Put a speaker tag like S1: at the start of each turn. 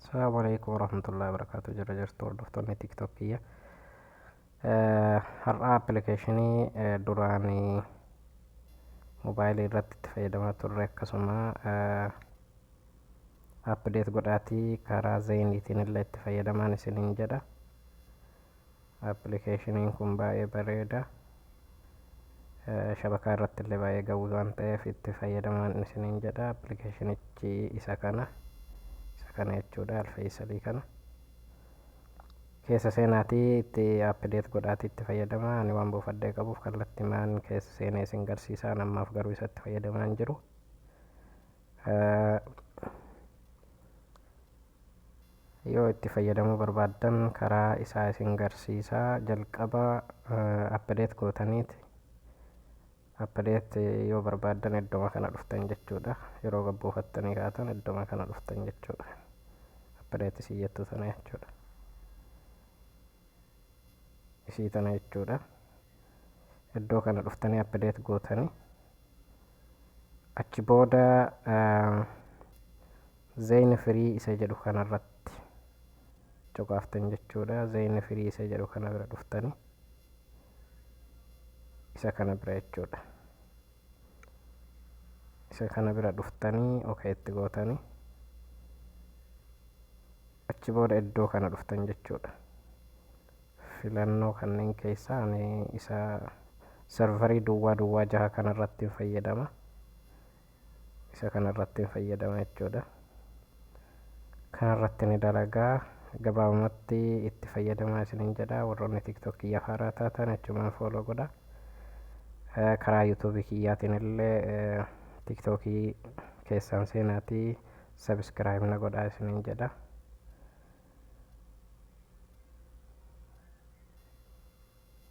S1: Assalamualaikum warahmatullahi wabarakatuh. Jara jirtu hordoftoonni tiktokiyya. Har'a appilikeeshinii duraanii moobaayilii irratti itti fayyadamaa turre akkasuma apdeet godhaatii karaa zeeniitiin illee itti fayyadamaan isiniin jedha. Appilikeeshiniin kun baay'ee bareeda. Shabakaa irratti illee baay'ee ga'uu waan ta'eef itti fayyadamaan isiniin jedha. Appilikeeshinichi isa kana jechuudha, alfeeysalii kana. Keessa seenaatii itti apdeet godhaatii itti fayyadamaa. Ani waan buufadhee qabuuf kallattimaan keessa seenee isin garsiisaa. Ammaaf garuu isatti fayyadamaa hin jiru. Yoo itti fayyadamuu barbaaddan karaa isaa isin garsiisaa. Jalqaba apdeet gootaniiti. Apdeet yoo barbaaddan iddoma kana dhuftan jechuudha. Yeroo gabbuufattanii kaatan iddoma kana dhuftan jechuudha. Apdeet isii jettu sana jechuudha. Isii tana jechuudha. Iddoo kana dhuftanii apdeet gootanii achi booda zeeyni firii isa jedhu kanarratti coqaaftan jechuudha. Zeeyni firii isa jedhu kana bira dhuftanii isa kana bira jechuudha. Isa kana bira dhuftanii okeetti gootanii achi booda iddoo kana dhuftan jechuudha. Filannoo kanneen keessaa ani isa sarvarii duwwaa jaha kanarratti hin fayyadama. Isa kanarratti hin fayyadama jechuudha. Kanarratti ni dalagaa. Gabaabumatti itti fayyadamaa isiniin jedha. Warroonni tiktokiyyaa haaraa taatan achumaan fooloo godha. Karaa yuutuubii kiyyaatiin illee tiktokii keessaan seenaatii sabiskiraayib na godhaa isiniin jedha.